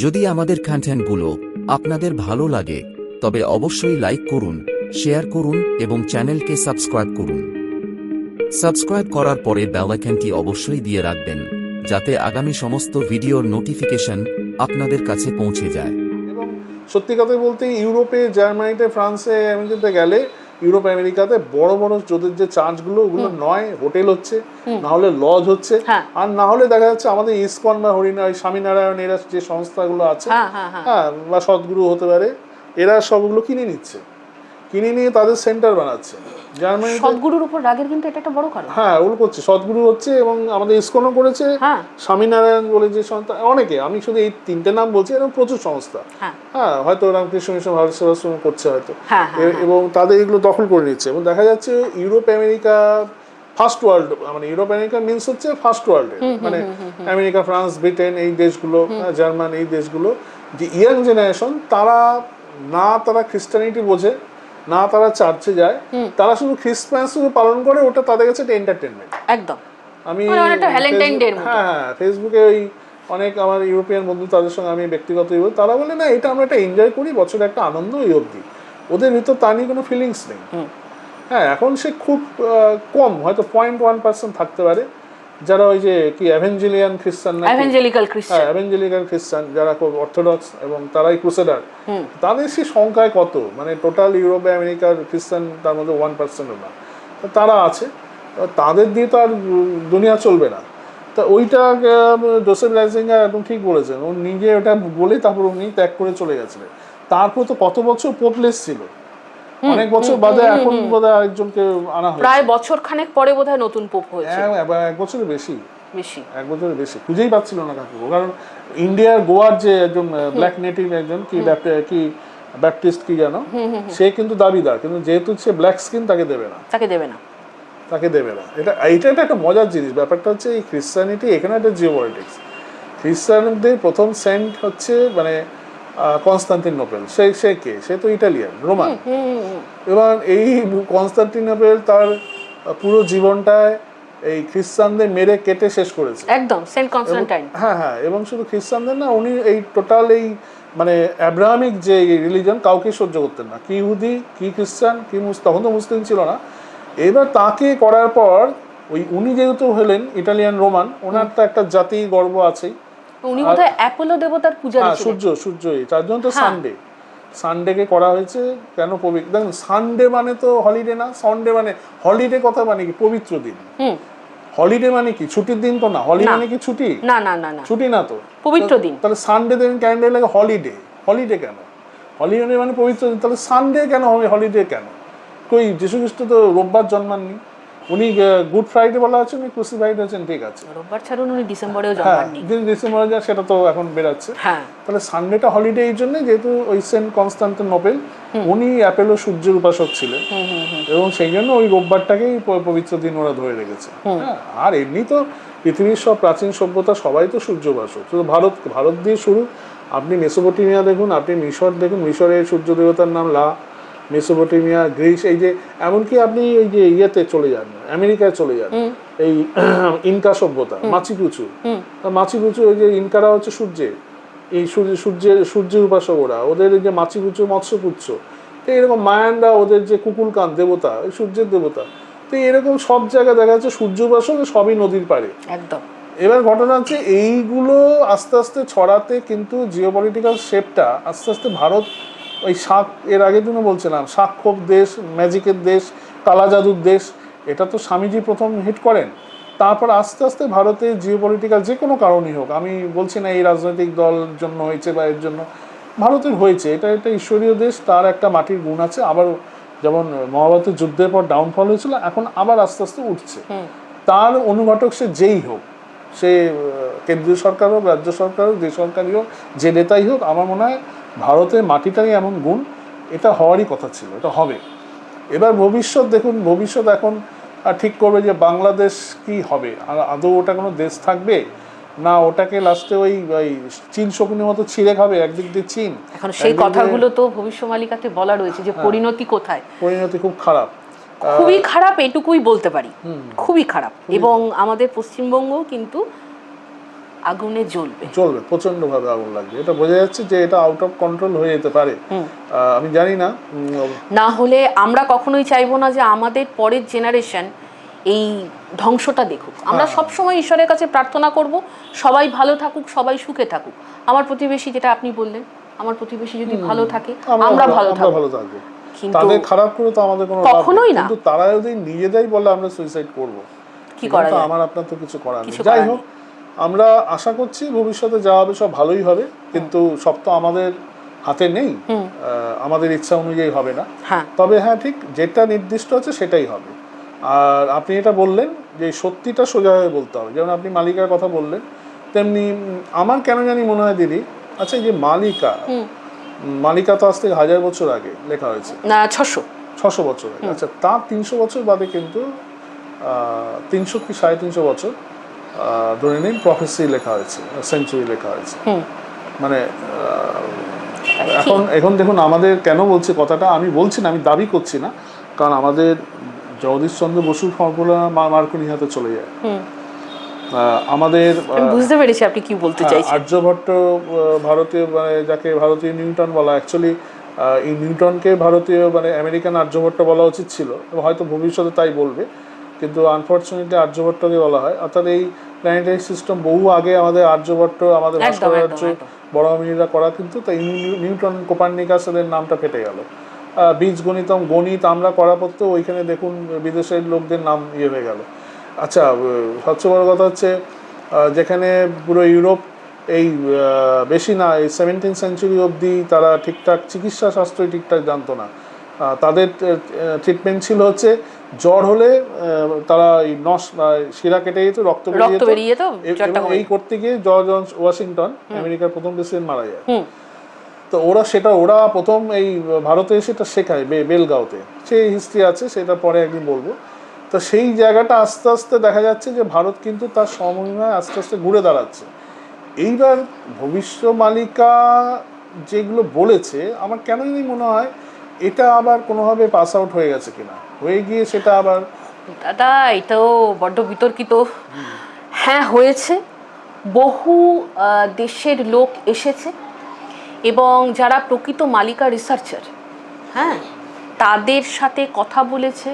যদি আমাদের কন্টেন্টগুলো আপনাদের ভালো লাগে তবে অবশ্যই লাইক করুন, শেয়ার করুন এবং চ্যানেলকে সাবস্ক্রাইব করুন। সাবস্ক্রাইব করার পরে বেল আইকনটি অবশ্যই দিয়ে রাখবেন যাতে আগামী সমস্ত ভিডিওর নোটিফিকেশন আপনাদের কাছে পৌঁছে যায়। এবং সত্যি কথা বলতে ইউরোপে, জার্মানিতে, ফ্রান্সে, আমেরিকাতে গেলে, ইউরোপ আমেরিকাতে বড় বড় যোদের যে চার্চগুলো ওগুলো নয় হোটেল হচ্ছে, না হলে লজ হচ্ছে, আর না হলে দেখা যাচ্ছে আমাদের ইসকন বা হরিণা ওই স্বামীনারায়ণ এরা যে সংস্থাগুলো আছে, হ্যাঁ, বা সদ্গুরু হতে পারে, এরা সবগুলো কিনে নিচ্ছে, কিনে নিয়ে তাদের সেন্টার বানাচ্ছে। জার্মানি সদ্গুরুর উপর রাগের কিন্তু এটা একটা বড় কারণ। হ্যাঁ, ওগুলো করছে, সদ্গুরু হচ্ছে এবং আমাদের ইসকনও করেছে, স্বামীনারায়ণ বলে যে সংস্থা, অনেকে, আমি শুধু এই তিনটে নাম বলছি, এরকম প্রচুর সংস্থা, হ্যাঁ, হয়তো রামকৃষ্ণ মিশন, ভারত সেবাশ্রম করছে হয়তো, এবং তাদের এগুলো দখল করে নিচ্ছে। এবং দেখা যাচ্ছে ইউরোপ আমেরিকা ফার্স্ট ওয়ার্ল্ড, মানে ইউরোপ আমেরিকা মিনস হচ্ছে ফার্স্ট ওয়ার্ল্ডে, মানে আমেরিকা, ফ্রান্স, ব্রিটেন, এই দেশগুলো, জার্মান, এই দেশগুলো, যে ইয়াং জেনারেশন, তারা খ্রিস্টানিটি বোঝে না, তারা চার্চে যায়, তারা শুধু ক্রিসমাস পালন করে, ওটা তাদের কাছে একটা এন্টারটেনমেন্ট। একদম। আমি হ্যাঁ, ফেসবুকে ওই অনেক আমার ইউরোপিয়ান বন্ধু, তাদের সঙ্গে আমি ব্যক্তিগত তারা বলে না, এটা আমরা একটা এনজয় করি, বছরে একটা আনন্দ, ওই অবধি, ওদের ভিতর তা নিয়ে কোনো ফিলিংস নেই। হ্যাঁ, এখন সে খুব কম, হয়তো 0.1% থাকতে পারে যারা ওই যে কি অ্যাভেঞ্জেলিকাল খ্রিস্টান, যারা খুব অর্থোডক্স এবং তারাই ক্রুসেডার, তাদের সে সংখ্যায় কত, মানে টোটাল ইউরোপে আমেরিকার খ্রিস্টান তার মধ্যে 1%ও না, তারা আছে, তাদের দিয়ে তো আর দুনিয়া চলবে না। তা ওইটা জোসেফ রাইজিঙ্গার একদম ঠিক বলেছেন, ও নিজে ওটা বলে তারপর উনি ত্যাগ করে চলে গেছিলেন। তারপর তো কত বছর পোপলেস ছিল, অনেক বছর বাদে এখন বোধহয় আরেকজনকে আনা হয়েছে, প্রায় বছর খানেক পরে বোধহয় নতুন পোপ হয়েছে, এক বছরের বেশি, এক বছরের বেশি, খুঁজেই পাচ্ছিল না কাকে। কারণ ইন্ডিয়ার গোয়ার যে একজন ব্ল্যাক নেটিভ, একজন কি ব্যাপটিস্ট কি জানো, সে কিন্তু দাবিদার, কিন্তু যেহেতু সে ব্ল্যাক স্কিন, তাকে দেবে না। এটা একটা মজার জিনিস। ব্যাপারটা হচ্ছে এই খ্রিস্টানিটি, এখানে একটা জিওপলিটিক্স। খ্রিস্টানদের প্রথম সেন্ট হচ্ছে মানে কনস্টান্টিনোপল, সে কে? সে তো ইটালিয়ান, রোমান। এবার এই কনস্টান্টিনোপল তার পুরো জীবনটায় এই খ্রিস্টানদের মেরে কেটে শেষ করেছে, একদম সেন্ট কনস্টান্টাইন। হ্যাঁ, এবং শুধু খ্রিস্টানদের না, উনি এই টোটাল এই মানে আব্রাহামিক যে রিলিজন কাউকে সহ্য করতেন না, কি ইহুদি, কি খ্রিস্টান, কি তখন তো মুসলিম ছিল না। এবার তাকে করার পর উনি যেহেতু হলেন ইটালিয়ান রোমান, ওনার তো একটা জাতি গর্ব আছেই, উনি বোধহয় অ্যাপোলো দেবতার পূজারী ছিলেন। সূর্যই, তার জন্য তো সানডেকে করা হয়েছে। কেন পবিত্র? দেখুন, সানডে মানে তো হলিডে না, সানডে মানে হলিডে, কথা মানে কি পবিত্র দিন। হলিডে মানে কি ছুটির দিন তো না, হলিডে মানে কি ছুটি? না, ছুটি না তো, পবিত্র দিন। তাহলে সানডে দিন ক্যালেন্ডারে লাগে হলিডে কেন? হলিডে মানে পবিত্র দিন, তাহলে সানডে কেন হবে, হলিডে কেন? কই যীশু খ্রিস্ট তো রোববার জন্মাননি, উনি গুড ফ্রাইডে বলা আছে, উনি ক্রুসিফাইড হয়েছেন, ঠিক আছে, রোববার ছাড়ুন, উনি ডিসেম্বরেও জন্মাননি। ডিসেম্বরে যা, সেটা তো এখন বেরাচ্ছে। তাহলে সানডেটা হলিডে এই জন্য, যেহেতু ওই সেন্ট কনস্টান্টিনোপল, উনি অ্যাপোলো সূর্যের উপাসক ছিলেন, এবং সেই জন্য ওই রোববারটাকেই পবিত্র দিন ওরা ধরে রেখেছে। হ্যাঁ, আর এমনি তো পৃথিবীর সব প্রাচীন সভ্যতা সবাই তো সূর্য উপাসক, শুধু ভারত দিয়ে শুরু। আপনি মেসোপটেমিয়া দেখুন, আপনি মিশর দেখুন, মিশরের সূর্য দেবতার নাম লা, মেসোপটেমিয়া, গ্রিস, এই যে এমনকি আপনি এই যে ইয়েতে চলে যান, আমেরিকায় চলে যান, এই ইনকা সভ্যতা, মাচু ওই যে ইনকারা হচ্ছে সূর্যের উপাসক, ওদের যে মাচিপুচু মৎস্যপুচ্ছ, তো এরকম মায়ানরা, ওদের যে কুকুলকান দেবতা, ওই সূর্যের দেবতা, তো এরকম সব জায়গায় দেখা যাচ্ছে সূর্য উপাসক, সবই নদীর পাড়ে। একদম। এবার ঘটনা হচ্ছে এইগুলো আস্তে আস্তে ছড়াতে, কিন্তু জিওপলিটিক্যাল শেপটা আস্তে আস্তে ভারত ওই এর আগের দিনও বলছিলাম, সাক্ষর দেশ, ম্যাজিকের দেশ, কালা জাদুর দেশ, এটা তো স্বামীজি প্রথম হিট করেন। তারপর আস্তে আস্তে ভারতে জিওপলিটিক্যাল যে কোনো কারণই হোক, আমি বলছি না এই রাজনৈতিক দল জন্য হয়েছে বা এর জন্য, ভারতের হয়েছে, এটা একটা ঈশ্বরীয় দেশ, তার একটা মাটির গুণ আছে। আবার যেমন মহাভারতের যুদ্ধের পর ডাউনফল হয়েছিল, এখন আবার আস্তে আস্তে উঠছে। তার অনুঘটক সে যেই হোক, সে কেন্দ্রীয় সরকার হোক, রাজ্য সরকার হোক, যে সরকারই হোক, যে নেতাই হোক, আমার মনে হয় ভারতের মাটিটারই এমন গুণ, এটা হওয়ারই কথা ছিল, এটা হবে। এবার ভবিষ্যৎ দেখুন, ভবিষ্যৎ এখন ঠিক করবে যে বাংলাদেশ কি হবে, আর আদৌ ওটা কোনো দেশ থাকবে না, ওটাকে লাস্টে ওই চীন শকুনির মতো ছিঁড়ে খাবে একদিক দিয়ে চীন। এখন সেই কথাগুলো তো ভবিষ্যমালিকাতে বলা রয়েছে যে পরিণতি কোথায়, পরিণতি খুব খারাপ, খুবই খারাপ, এটুকুই বলতে পারি, খুবই খারাপ। এবং আমাদের পশ্চিমবঙ্গ কিন্তু আগুনে জ্বলবে, চলবে, প্রচন্ডভাবে আগুন লাগবে। এটা বোঝা যাচ্ছে যে এটা আউট অফ কন্ট্রোল হয়ে যেতে পারে। আমি জানি না, না হলে আমরা কখনোই চাইবো না যে আমাদের পরের জেনারেশন এই ধ্বংসটা দেখুক। আমরা সবসময় ঈশ্বরের কাছে প্রার্থনা করব সবাই ভালো থাকুক, সবাই সুখে থাকুক। আমার প্রতিবেশী, যেটা আপনি বললেন, আমার প্রতিবেশী যদি ভালো থাকে আমরা ভালো থাকবো। তাদের খারাপ করে তো আমাদের কোনো কখনোই না। কিন্তু তারা যদি নিজেরাই বলে আমরা সুইসাইড করব, কি করা যায়? আমার আপনার তো কিছু করার নেই। যাই হোক, আমরা আশা করছি ভবিষ্যতে যা হবে সব ভালোই হবে, কিন্তু সব তো আমাদের হাতে নেই, আমাদের ইচ্ছা অনুযায়ী হবে না। তবে হ্যাঁ, ঠিক যেটা নির্দিষ্ট আছে সেটাই হবে। আর আপনি এটা বললেন যে সত্যিটা সোজা হয়ে বলতে হবে, যেমন আপনি মালিকার কথা বললেন, তেমনি আমার কেন জানি মনে হয় দিদি, আচ্ছা এই যে মালিকা তো আজ থেকে 1000 বছর আগে লেখা হয়েছে না, 600 বছর আগে। আচ্ছা, তার 300 বছর বাদে কিন্তু 300 কি 350 বছর ধরে নিন প্রফেসি লেখা হয়েছে, সেঞ্চুরি লেখা হয়েছে। মানে এখন দেখুন, আমাদের কেন বলছি কথাটা, আমি বলছি না, আমি দাবি করছি না, কারণ আমাদের জগদীশচন্দ্র বসুর ফর্মুলা মার্কনি হাতে চলে যায়। আমাদের বুঝতে পেরেছি আপনি কি বলতে চাইছেন। আর্যভট্ট ভারতীয়, মানে যাকে ভারতীয় নিউটন বলা, অ্যাকচুয়ালি এই নিউটনকে ভারতীয় মানে আমেরিকান আর্যভট্ট বলা উচিত ছিল, এবং হয়তো ভবিষ্যতে তাই বলবে, কিন্তু আনফর্চুনেটলি আর্যভট্টকে বলা হয়। অর্থাৎ এই প্ল্যানেটারি সিস্টেম বহু আগে আমাদের আর্যভট্ট, আমাদের ভাস্করাচার্য, বড়মিরা করা, কিন্তু তাই নিউটন, কোপার্নিকাস এদের নামটা ফেটে গেল। বীজগণিতম, গণিত আমরা করা পড়তেও ওইখানে দেখুন বিদেশের লোকদের নাম ইয়ে হয়ে গেল। আচ্ছা, সবচেয়ে বড় কথা হচ্ছে যেখানে পুরো ইউরোপ এই বেশি না, এই 17th সেঞ্চুরি অবধি তারা ঠিকঠাক চিকিৎসা শাস্ত্রই ঠিকঠাক জানতো না। তাদের ট্রিটমেন্ট ছিল হচ্ছে জ্বর হলে তারা এই শিরা কেটে যেত, রক্ত বেরিয়ে যেত, এই করতে গিয়ে জর্জ ওয়াশিংটন, আমেরিকার প্রথম প্রেসিডেন্ট, মারা যায়। তো ওরা প্রথম এই ভারতে এসে এটা শেখায় বেলগাঁওতে, সেই হিস্ট্রি আছে, সেটা পরে একদিন বলবো। তো সেই জায়গাটা আস্তে আস্তে দেখা যাচ্ছে যে ভারত কিন্তু তার সমন্বয়ে আস্তে আস্তে ঘুরে দাঁড়াচ্ছে। এইবার ভবিষ্যমালিকা যেগুলো বলেছে, আমার কেন জানি মনে হয় এটা আবার কোনোভাবে পাস আউট হয়ে গেছে কিনা, হয়ে গিয়ে সেটা আবার। দাদা, এটাও বড্ড বিতর্কিত। হ্যাঁ, হয়েছে। বহু দেশের লোক এসেছে এবং যারা প্রকৃত মালিকা রিসার্চার, হ্যাঁ, তাদের সাথে কথা বলেছে,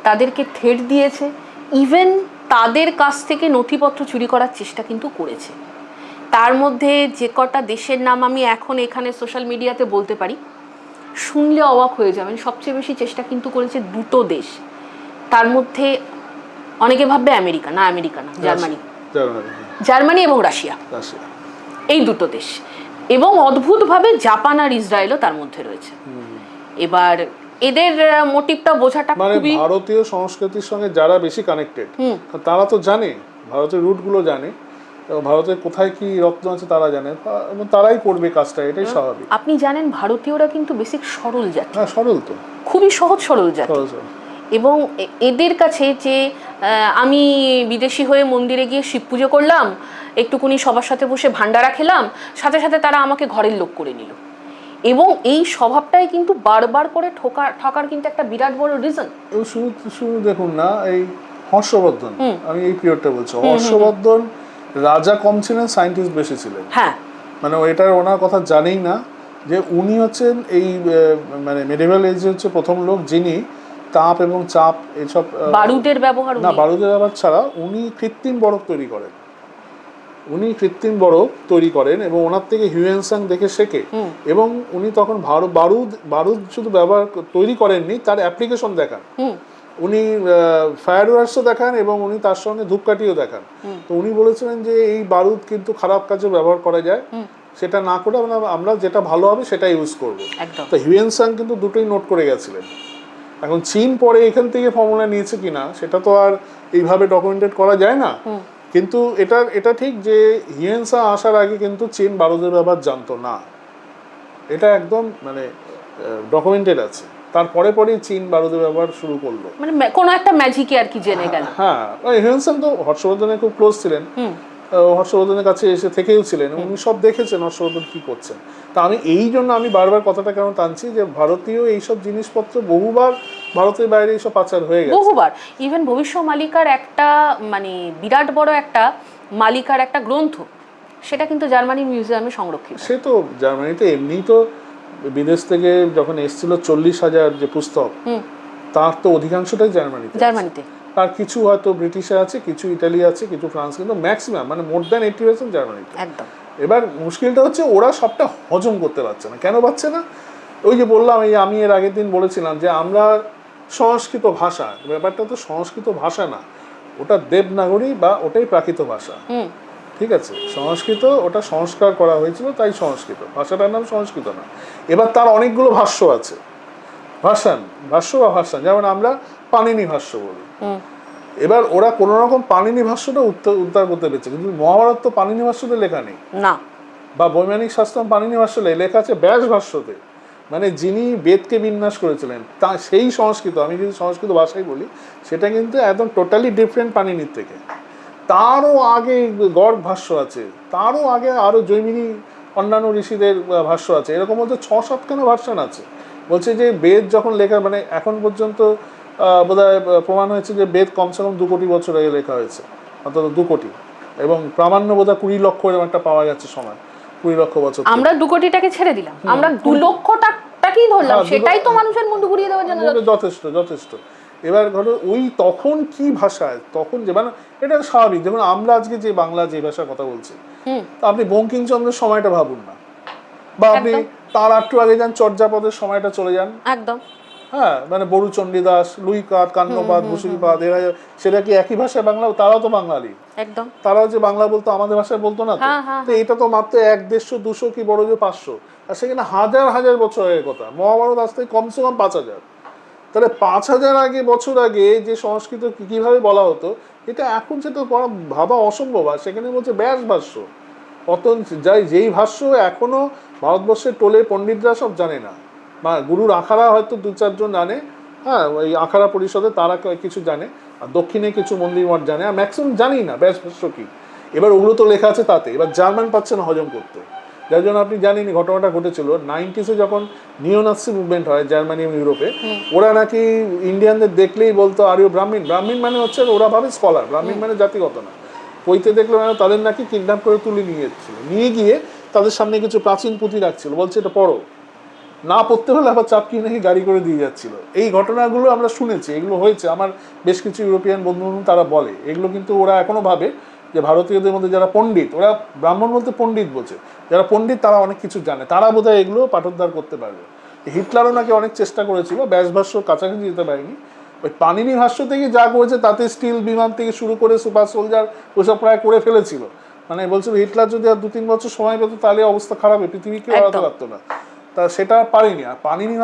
তাদেরকে থ্রেট দিয়েছে, ইভেন তাদের কাছ থেকে নথিপত্র চুরি করার চেষ্টা কিন্তু করেছে। তার মধ্যে যে কটা দেশের নাম আমি এখন এখানে সোশ্যাল মিডিয়াতে বলতে পারি, শুনলে অবাক হয়ে যাবেন। সবচেয়ে বেশি চেষ্টা কিন্তু করেছে দুটো দেশ, তার মধ্যে অনেকে ভাববে আমেরিকা না, জার্মানি এবং রাশিয়া, এই দুটো দেশ। এবং অদ্ভুতভাবে জাপান আর ইসরায়েলও তার মধ্যে রয়েছে। এবার এদের মোটিভটা বোঝাটা খুবই, ভারতীয় সংস্কৃতির সঙ্গে যারা বেশি কানেক্টেড তারা তো জানে, ভারতের রুটগুলো জানে, ভারতের কোথায় কি রত্ন আছে তারা জানে, এবং তারাই করবে কাজটা, এটাই স্বাভাবিক। আপনি জানেন ভারতীয়রা কিন্তু বেসিক সরল জাতি। হ্যাঁ, সরল তো, খুবই সহজ সরল জাতি। এবং এদের কাছে যে আমি বিদেশি হয়ে মন্দিরে গিয়ে শিব পুজো করলাম, একটুকুনি সবার সাথে বসে ভান্ডারা খেলাম, সাথে সাথে তারা আমাকে ঘরের লোক করে নিল, এবং এই স্বভাবটাই কিন্তু বারবার করে ঠকার কিন্তু একটা বিরাট বড় রিজন। শুধু দেখুন না, এই হর্ষবর্ধন, আমি এই পিরিয়ডটা বলছি, হর্ষবর্ধন রাজা কম ছিলেন, সায়েন্টিস্ট বেশি ছিলেন। হ্যাঁ, মানে এটার ওনার কথা জানেই না যে উনি হচ্ছেন এই মানে মেডিভেল এজে হচ্ছে প্রথম লোক যিনি তাপ এবং চাপ এইসব বারুদের ব্যবহার, না বারুদের ব্যবহার ছাড়া উনি কৃত্রিম বরফ তৈরি করেন, এবং ওনার থেকে হিউয়েনসাং দেখে শেখে। এবং উনি তখন বারুদ শুধু তৈরি করেননি, তার অ্যাপ্লিকেশন দেখান। উনি ফায়ারওয়ার্কসও দেখান এবং উনি তার সঙ্গে ধূপকাঠিও দেখান। তো উনি বলেছিলেন যে এই বারুদ কিন্তু খারাপ কাজে ব্যবহার করা যায়, সেটা না করে আমরা যেটা ভালো হবে সেটা ইউজ করবো। তো হিউয়েনসাং কিন্তু দুটোই নোট করে গেছিলেন। এখন চীন পরে এখান থেকে ফর্মুলা নিয়েছে কিনা সেটা তো আর এইভাবে ডকুমেন্টেড করা যায় না, কিন্তু এটা ঠিক যে হিউয়েনসাং আসার আগে কিন্তু চীন বারুদের ব্যবহার জানতো না, এটা একদম মানে ডকুমেন্টেড আছে। তারপরে চীন বারুদের ব্যবহার শুরু করলো, মানে কোনো একটা ম্যাজিকে আর কি জেনে গেল। হ্যাঁ, হিউয়েনসাং তো হর্ষবর্ধনের খুব ক্লোজ ছিলেন, হর্ষবর্ধনের কাছে এসে থেকেও ছিলেন, উনি সব দেখেছেন হর্ষবর্ধন কি করছেন। তা আমি এই জন্য আমি বারবার কথাটা কেন টানছি যে ভারতীয় এইসব জিনিসপত্র বহুবার ভারতের বাইরে এইসব পাচার হয়ে গেছে, বহুবার। ইভেন ভবিষ্য মালিকার একটা মানে বিরাট বড় একটা মালিকার একটা গ্রন্থ সেটা কিন্তু জার্মানি মিউজিয়ামে সংরক্ষিত। সে তো জার্মানিতে এমনি তো বিদেশ থেকে যখন এসেছিল 40,000 যে পুস্তক, তার তো অধিকাংশটাই জার্মানিতে। আর কিছু হয়তো ব্রিটিশে আছে, কিছু ইটালি আছে, কিছু ফ্রান্স, কিন্তু ম্যাক্সিমাম মানে মোর দ্যান 80% জার্মানিতে। একদম। এবার মুশকিলটা হচ্ছে ওরা সবটা হজম করতে পারছে না। কেন পারছে না? ওই যে বললাম, আমি এর আগের দিন বলেছিলাম যে আমরা সংস্কৃত ভাষা, ব্যাপারটা তো সংস্কৃত ভাষা না, ওটা দেবনাগরী বা ওটাই প্রাকৃত ভাষা। ঠিক আছে, সংস্কৃত ওটা সংস্কার করা হয়েছিল, তাই সংস্কৃত ভাষাটার নাম সংস্কৃত না। এবার তার অনেকগুলো ভাষ্য আছে, ভাষ্য বা ভাষান, যেমন আমরা পাণিনি ভাষ্য বলি। এবার ওরা কোন রকম পাণিনি ভাষ্যটা উদ্ধার করতে পেরেছে, কিন্তু মহাভারত তো পাণিনি ভাষ্যতে লেখা নেই না, বা বৈমানিক শাস্ত্র পাণিনি ভাষ্য লেখা আছে ব্যাস ভাষ্যতে, মানে যিনি বেদকে বিন্যাস করেছিলেন তা সেই সংস্কৃত, আমি যদি সংস্কৃত ভাষায় বলি, সেটা কিন্তু একদম টোটালি ডিফারেন্ট পাণিনির থেকে। তারও আগে গড় ভাষ্য আছে, তারও আগে আরো জৈমিনী অন্যান্য ঋষিদের ভাষ্য আছে, এরকম হচ্ছে 6-7খানা ভার্সন আছে। বলছে যে বেদ যখন লেখা, মানে এখন পর্যন্ত বোধহয় প্রমাণ হয়েছে যে বেদ কমসে কম 2 কোটি বছর আগে লেখা হয়েছে, অন্তত 2 কোটি, এবং প্রামাণ্য বোধহয় 20 লক্ষ এরকম একটা পাওয়া গেছে সময়, 20 লক্ষ বছর। আমরা 2 কোটিটাকে ছেড়ে দিলাম, আমরা 2 লক্ষটাকেই ধরলাম, সেটাই তো মানুষের মন ঘুরিয়ে দেওয়ার জন্য যথেষ্ট। এবার ধরো ওই তখন কি ভাষায়, তখন যে মানে এটা স্বাভাবিক, যেমন আমরা আজকে যে বাংলা যে ভাষার কথা বলছি, আপনি বঙ্কিমচন্দ্রের সময়টা ভাবুন না, বা আপনি তার একটু আগে যান চর্যাপদের সময়টা চলে যান, একদম, হ্যাঁ, মানে বড়ু চণ্ডীদাস, লুইকাত, কান্নপাত, বসুরিপাত, এরা সেটা কি একই ভাষায় বাংলা? তারাও তো বাঙালি, একদম, তারাও যে বাংলা বলতো আমাদের ভাষায় বলতো না তো। তো এটা তো মাত্র 100, 150, 200 কি বড় যে 500, আর সেখানে হাজার হাজার বছর আগের কথা। মহাভারত আসতে কমসে কম 5000, তাহলে 5000 বছর আগে যে সংস্কৃত কিভাবে বলা হতো, এটা এখন সেটা ভাবা অসম্ভব। আর সেখানে বলছে ব্যাস ভাষ্য, অতন যেই ভাষ্য এখনো ভারতবর্ষের টোলে পণ্ডিতরা সব জানে না, বা গুরুর আখাড়া হয়তো 2-4 জন জানে, হ্যাঁ, ওই আখাড়া পরিষদে তারা কিছু জানে, আর দক্ষিণে কিছু মন্দির মঠ জানে, আর ম্যাক্সিমাম জানি না ব্যাস ভাষ্য কি। এবার ওগুলো তো লেখা আছে তাতে, এবার জার্মান পাচ্ছে না হজম করতে, যার জন্য আপনি জানেন ঘটনাটা ঘটেছিল 90s যখন নিওনাৎসি মুভমেন্ট হয় জার্মানি এবং ইউরোপে। ওরা নাকি ইন্ডিয়ানদের দেখলেই বলতো আর ইউ ব্রাহ্মণ। ব্রাহ্মণ মানে হচ্ছে ওরা ভাবে স্কলার, ব্রাহ্মণ মানে জাতিগত না। পইতে দেখলো মানে তাদের নাকি কিডন্যাপ করে তুলে নিয়ে যাচ্ছিল, নিয়ে গিয়ে তাদের সামনে কিছু প্রাচীন পুঁথি রাখছিল, বলছে এটা পড়ো, না পড়তে হলে আবার চাপকিয়ে নাকি গাড়ি করে দিয়ে যাচ্ছিল। এই ঘটনাগুলো আমরা শুনেছি, এগুলো হয়েছে, আমার বেশ কিছু ইউরোপিয়ান বন্ধু তারা বলে এগুলো, কিন্তু ওরা এখনো ভাবে যে ভারতীয়দের মধ্যে যারা পণ্ডিত, ওরা ব্রাহ্মণ বলতে পণ্ডিত বোঝে, যারা পণ্ডিত তারা অনেক কিছু জানে, তারা বোধহয় এগুলো পাঠোদ্ধার করতে পারবে। হিটলারও নাকি অনেক চেষ্টা করেছিল, ব্যাস ভাষ্য কাছাকাছি যেতে পারেনি। ওই পাণিনি ভাষ্য থেকে যা করেছে তাতে স্টিল বিমান থেকে শুরু করে সুপার সোলজার ওসব প্রায় করে ফেলেছিল। মানে বলছিল হিটলার যদি আর 2-3 বছর সময় পেত তাহলে অবস্থা খারাপ, পৃথিবীকে হারাতে পারতো না, তা সেটা পারিনি। আর পাণিনি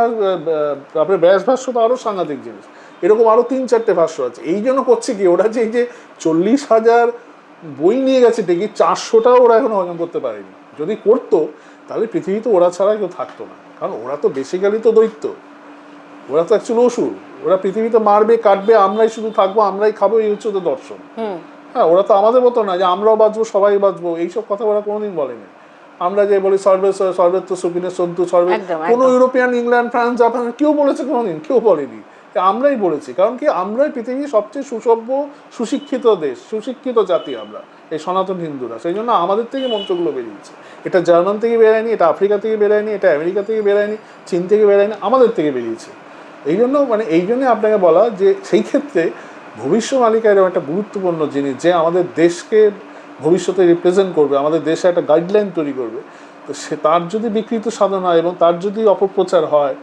তারপরে ব্যাস ভাষ্য তো আরও সাংঘাতিক জিনিস, এরকম আরও 3-4টে ভাষ্য আছে। এই জন্য করছে কি, ওরা যে এই যে 40,000 বই নিয়ে গেছে ঠিকই, 400টাও ওরা এখনো হজম করতে পারেনি। যদি করতো তাহলে পৃথিবীতে ওরা ছাড়া কেউ থাকতো না, কারণ ওরা তো বেসিক্যালি তো দৈত্য, ওরা তো অ্যাকচুয়ালি অসুর, ওরা পৃথিবীতে মারবে কাটবে, আমরাই শুধু থাকবো, আমরাই খাবো, এই হচ্ছে ওদের দর্শন। হ্যাঁ, ওরা তো আমাদের মতো না যে আমরাও বাঁচবো সবাই বাঁচবো, এইসব কথা ওরা কোনোদিন বলেনি। আমরা যে বলি সর্বেত্র সুখিনে সন্তু সর্বে, কোনো ইউরোপিয়ান, ইংল্যান্ড, ফ্রান্স, জাপান কেউ বলেছে কোনোদিন? কেউ বলেনি, আমরাই বলেছি। কারণ কি, আমরাই পৃথিবীর সবচেয়ে সুসভ্য সুশিক্ষিত দেশ, সুশিক্ষিত জাতি আমরা, এই সনাতন হিন্দুরা। সেই জন্য আমাদের থেকে মন্ত্রগুলো বেরিয়েছে। এটা জার্মান থেকে বেরোয়নি, এটা আফ্রিকা থেকে বেরোয়নি, এটা আমেরিকা থেকে বেরোয়নি, চীন থেকে বেরোয়নি, আমাদের থেকে বেরিয়েছে। এই জন্য মানে এই জন্যে আপনাকে বলা যে সেই ক্ষেত্রে ভবিষ্যমালিকা এরকম একটা গুরুত্বপূর্ণ জিনিস, যে আমাদের দেশকে ভবিষ্যতে রিপ্রেজেন্ট করবে, আমাদের দেশে একটা গাইডলাইন তৈরি করবে। তো সে তার যদি বিকৃত সাধন হয় এবং তার যদি অপপ্রচার হয়,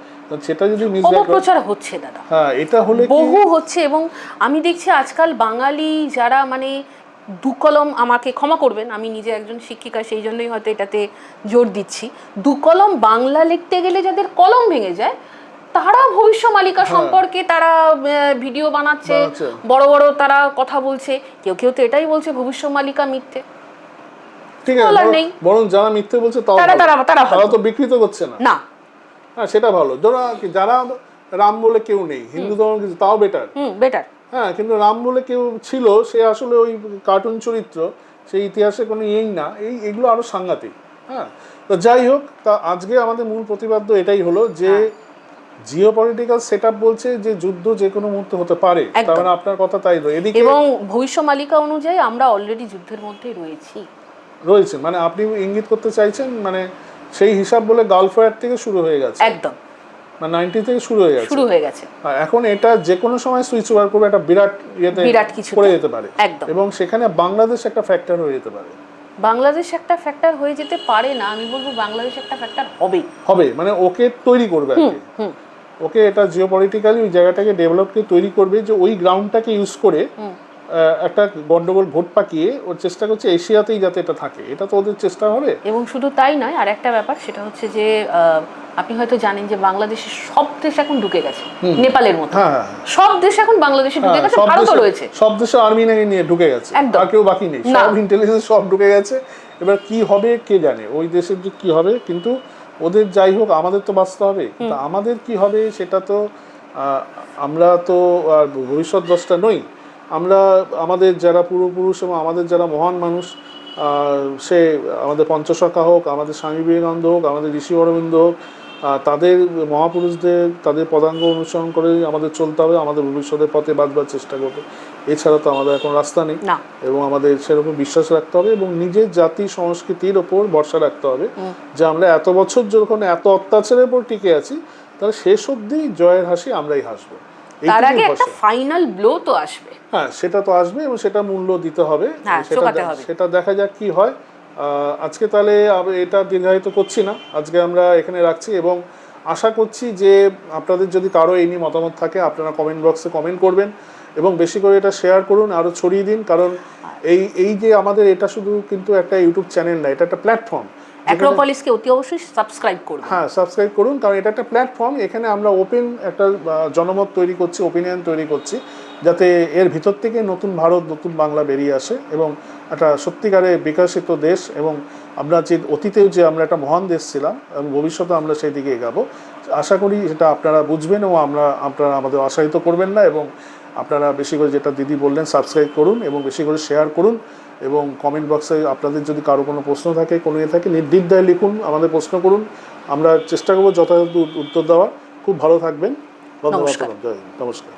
সেটা যদি অপপ্রচার হচ্ছে দাদা, হ্যাঁ, এটা হলে বহু হচ্ছে। এবং আমি দেখছি আজকাল বাঙালি যারা মানে দু কলম, আমাকে ক্ষমা করবেন, আমি নিজে একজন শিক্ষিকা, সেই জন্যই হয়তো এটাতে জোর দিচ্ছি, 2 কলম বাংলা লিখতে গেলে যাদের কলম ভেঙে যায়, তারা ভবিষ্যমালিকা সম্পর্কে তারা ভিডিও বানাচ্ছে, বড় বড় তারা কথা বলছে, কেউ কেউ তো এটাই বলছে ভবিষ্যমালিকা মিথ্যে। ঠিক আছে, বরং যারা মিথ্যে বলছে তারা তো বিকৃত করছে না, হ্যাঁ, সেটা ভালো। যারা রাম বলে কেউ নেই, হিন্দু ধর্ম কিছু, তাও বেটার। হ্যাঁ, কিন্তু রাম বলে কেউ ছিল, সে আসলে ওই কার্টুন চরিত্র, সেই ইতিহাসে কোনো ইয়েই না, এগুলো আরো সাংঘাতিক। হ্যাঁ, তো যাই হোক, তা আজকে আমাদের মূল প্রতিপাদ্য এটাই হলো যে জিওপলিটিক্যাল সেটআপ বলছে যে যুদ্ধ যে কোনো মুহূর্তে হতে পারে, তার মানে আপনার কথা তাই নয়, এদিকে এবং ভবিষ্যমালিকা অনুযায়ী আমরা অলরেডি যুদ্ধের মধ্যে রয়েছি। রয়েছে, মানে আপনি ইঙ্গিত করতে চাইছেন মানে সেই হিসাব বলে গালফ ওয়ার থেকে শুরু হয়ে গেছে, একদম মানে 90 থেকে শুরু হয়ে গেছে। আর এখন এটা যে কোনো সময় সুইচ ওভার করবে, একটা বিরাট কিছু করে যেতে পারে একদম। এবং সেখানে বাংলাদেশ একটা ফ্যাক্টর হয়ে যেতে পারে। বাংলাদেশ একটা ফ্যাক্টর হয়ে যেতে পারে না, আমি বলবো বাংলাদেশ একটা ফ্যাক্টর হবে, মানে ওকে তৈরি করবে আর কি। ওকে এটা জিওপলিটিক্যালি ওই জায়গাটাকে ডেভেলপকে তৈরি করবে, যে ওই গ্রাউন্ডটাকে ইউজ করে একটা গন্ডগোল ভোট পাকিয়ে ওর চেষ্টা করছে এশিয়াতেই যাতে এটা থাকে, এটা তো ওদের চেষ্টা হবে। এবং শুধু তাই নয়, আর একটা ব্যাপার সেটা হচ্ছে যে আপনি হয়তো জানেন যে বাংলাদেশের সব দেশ এখন ঢুকে গেছে, নেপালের মতো সব দেশ এখন বাংলাদেশে ঢুকে গেছে, ভারতও রয়েছে, সব দেশে আর্মি নাকি নিয়ে ঢুকে গেছে, আর কেউ বাকি নেই, সব ইন্টেলিজেন্স সব ঢুকে গেছে। এবার কি হবে কে জানে ওই দেশের যে কি হবে, কিন্তু ওদের যাই হোক আমাদের তো বাঁচতে হবে, তা আমাদের কি হবে সেটা তো আমরা তো ভবিষ্যৎ দ্রষ্টা নই। আমরা আমাদের যারা পূর্বপুরুষ এবং আমাদের যারা মহান মানুষ, সে আমাদের পঞ্চসখা হোক, আমাদের স্বামী বিবেকানন্দ হোক, আমাদের ঋষি অরবিন্দ হোক, তাদের মহাপুরুষদের তাদের পদাঙ্গ অনুসরণ করে আমাদের চলতে হবে, আমাদের ভবিষ্যতের পথে বাঁচবার চেষ্টা করবে। এছাড়া তো আমাদের এখন রাস্তা নেই, এবং আমাদের সেরকম বিশ্বাস রাখতে হবে এবং নিজের জাতি সংস্কৃতির ওপর ভরসা রাখতে হবে যে আমরা এত বছর যখন এত অত্যাচারের উপর টিকে আছি, তাহলে শেষ অবধি জয়ের হাসি আমরাই হাসবো। তার আগে একটা ফাইনাল ব্লো তো আসবে, হ্যাঁ সেটা তো আসবে এবং সেটা মূল্য দিতে হবে, সেটা দেখা যাক কি হয়। আজকে তাহলে এটা দীর্ঘায়িত করছি না, আজকে আমরা এখানে রাখছি এবং আশা করছি যে আপনাদের যদি কারো এই নিয়ে মতামত থাকে আপনারা কমেন্ট বক্সে কমেন্ট করবেন এবং বেশি করে এটা শেয়ার করুন, আরও ছড়িয়ে দিন, কারণ এই যে আমাদের এটা শুধু কিন্তু একটা ইউটিউব চ্যানেল না, এটা একটা প্ল্যাটফর্ম। অ্যাক্রোপলিসকে অতি অবশ্যই সাবস্ক্রাইব করুন, হ্যাঁ সাবস্ক্রাইব করুন, কারণ এটা একটা প্ল্যাটফর্ম, এখানে আমরা ওপেন একটা জনমত তৈরি করছি, ওপিনিয়ন তৈরি করছি, যাতে এর ভিতর থেকে নতুন ভারত নতুন বাংলা বেরিয়ে আসে এবং একটা সত্যিকারে বিকশিত দেশ, এবং আমরা যে অতীতেও যে আমরা একটা মহান দেশ ছিলাম এবং ভবিষ্যতে আমরা সেই দিকে এগাবো। আশা করি সেটা আপনারা বুঝবেন এবং আপনারা আমাদের আশায়িত করবেন না, এবং আপনারা বেশি করে যেটা দিদি বললেন সাবস্ক্রাইব করুন এবং বেশি করে শেয়ার করুন, এবং কমেন্ট বক্সে আপনাদের যদি কারো কোনো প্রশ্ন থাকে কোনো থাকে নির্দ্বিধায় লিখুন, আমাদের প্রশ্ন করুন, আমরা চেষ্টা করবো যথাযথ উত্তর দেওয়ার। খুব ভালো থাকবেন, ধন্যবাদ, নমস্কার।